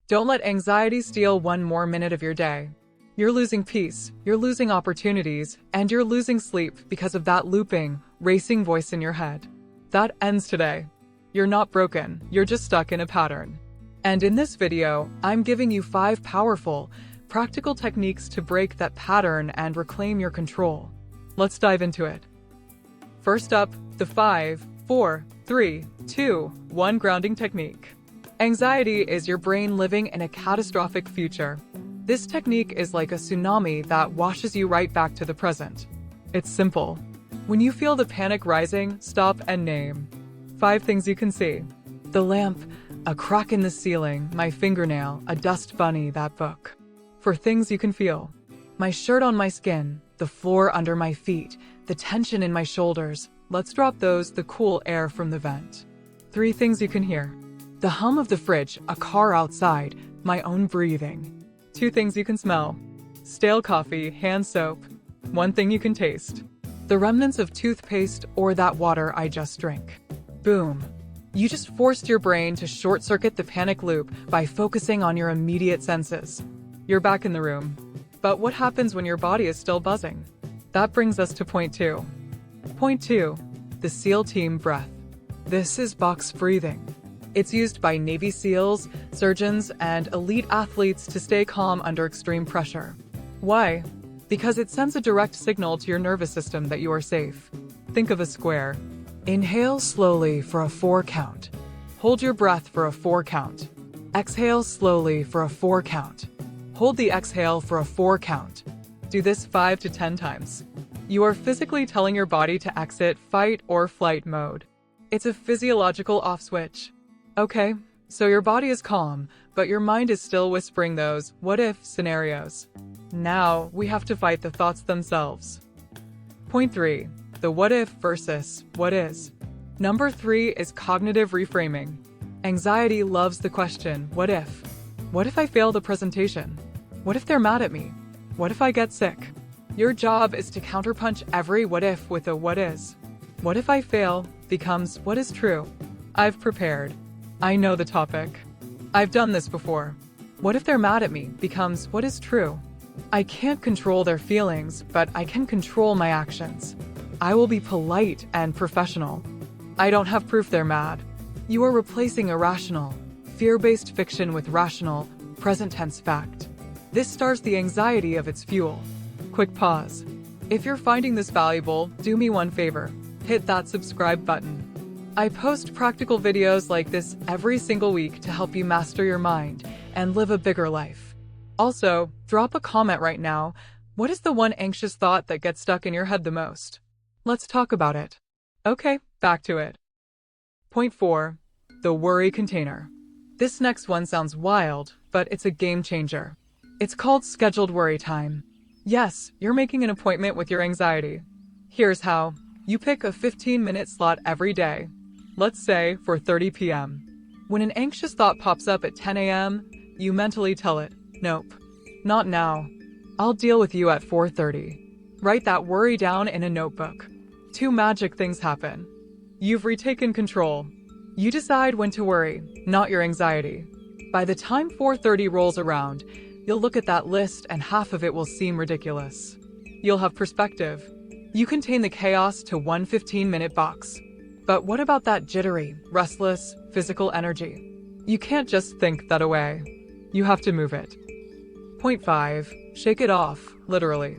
Don't let anxiety steal one more minute of your day. You're losing peace, you're losing opportunities, and you're losing sleep because of that looping, racing voice in your head. That ends today. You're not broken, you're just stuck in a pattern. And in this video, I'm giving you 5 powerful, practical techniques to break that pattern and reclaim your control. Let's dive into it. First up, the 5, 4, 3, 2, 1 grounding technique. Anxiety is your brain living in a catastrophic future. This technique is like a tsunami that washes you right back to the present. It's simple. When you feel the panic rising, stop and name 5 things you can see. The lamp, a crack in the ceiling, my fingernail, a dust bunny, that book. For things you can feel. My shirt on my skin, the floor under my feet, the tension in my shoulders. Let's drop those, the cool air from the vent. 3 things you can hear. The hum of the fridge, a car outside, my own breathing. 2 things you can smell. Stale coffee, hand soap. 1 thing you can taste. The remnants of toothpaste or that water I just drank. Boom. You just forced your brain to short-circuit the panic loop by focusing on your immediate senses. You're back in the room. But what happens when your body is still buzzing? That brings us to point 2. Point 2. The SEAL team breath. This is box breathing. It's used by Navy SEALs, surgeons, and elite athletes to stay calm under extreme pressure. Why? Because it sends a direct signal to your nervous system that you are safe. Think of a square. Inhale slowly for a 4 count. Hold your breath for a 4 count. Exhale slowly for a 4 count. Hold the exhale for a 4 count. Do this 5 to 10 times. You are physically telling your body to exit fight or flight mode. It's a physiological off switch. Okay, so your body is calm, but your mind is still whispering those what-if scenarios. Now, we have to fight the thoughts themselves. Point 3. The what-if versus what is. Number 3 is cognitive reframing. Anxiety loves the question, what if? What if I fail the presentation? What if they're mad at me? What if I get sick? Your job is to counterpunch every what if with a what is. What if I fail becomes what is true. I've prepared. I know the topic. I've done this before. What if they're mad at me becomes what is true. I can't control their feelings, but I can control my actions. I will be polite and professional. I don't have proof they're mad. You are replacing irrational, fear-based fiction with rational, present tense fact. This starves the anxiety of its fuel. Quick pause. If you're finding this valuable, do me one favor. Hit that subscribe button. I post practical videos like this every single week to help you master your mind and live a bigger life. Also, drop a comment right now. What is the one anxious thought that gets stuck in your head the most? Let's talk about it. Okay, back to it. Point 4. The worry container. This next one sounds wild, but it's a game changer. It's called scheduled worry time. Yes, you're making an appointment with your anxiety. Here's how. You pick a 15-minute slot every day. Let's say for 30 p.m. When an anxious thought pops up at 10 a.m., you mentally tell it, nope, not now. I'll deal with you at 4:30. Write that worry down in a notebook. 2 magic things happen. You've retaken control. You decide when to worry, not your anxiety. By the time 4:30 rolls around, you'll look at that list and half of it will seem ridiculous. You'll have perspective. You contain the chaos to one 15-minute box. But what about that jittery, restless, physical energy? You can't just think that away. You have to move it. Point 5. Shake it off, literally.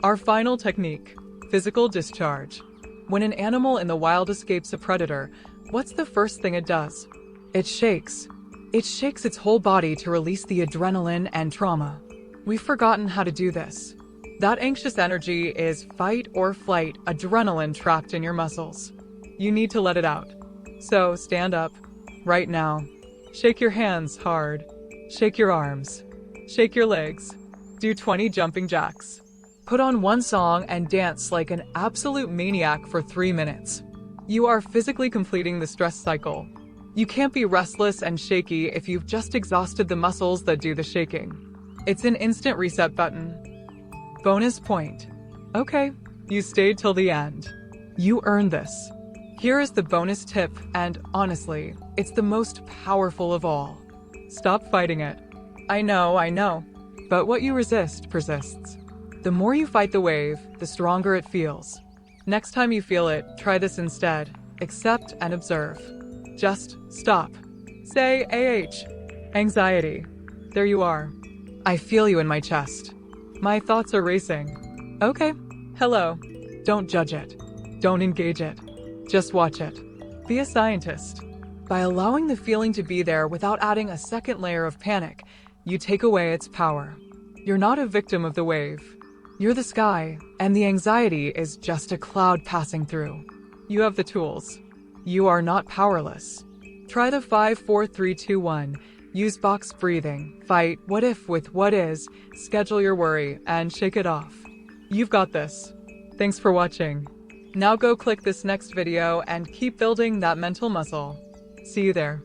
Our final technique, physical discharge. When an animal in the wild escapes a predator, what's the first thing it does? It shakes. It shakes its whole body to release the adrenaline and trauma. We've forgotten how to do this. That anxious energy is fight or flight adrenaline trapped in your muscles. You need to let it out. So stand up, right now. Shake your hands hard. Shake your arms. Shake your legs. Do 20 jumping jacks. Put on one song and dance like an absolute maniac for 3 minutes. You are physically completing the stress cycle. You can't be restless and shaky if you've just exhausted the muscles that do the shaking. It's an instant reset button. Bonus point. Okay, you stayed till the end. You earned this. Here is the bonus tip, and honestly, it's the most powerful of all. Stop fighting it. I know. But what you resist persists. The more you fight the wave, the stronger it feels. Next time you feel it, try this instead. Accept and observe. Just stop. Say AH. Anxiety. There you are. I feel you in my chest. My thoughts are racing. Okay. Hello. Don't judge it. Don't engage it. Just watch it. Be a scientist. By allowing the feeling to be there without adding a second layer of panic, you take away its power. You're not a victim of the wave. You're the sky, and the anxiety is just a cloud passing through. You have the tools. You are not powerless. Try the 5-4-3-2-1. Use box breathing. Fight what if with what is. Schedule your worry and shake it off. You've got this. Thanks for watching. Now go click this next video and keep building that mental muscle. See you there.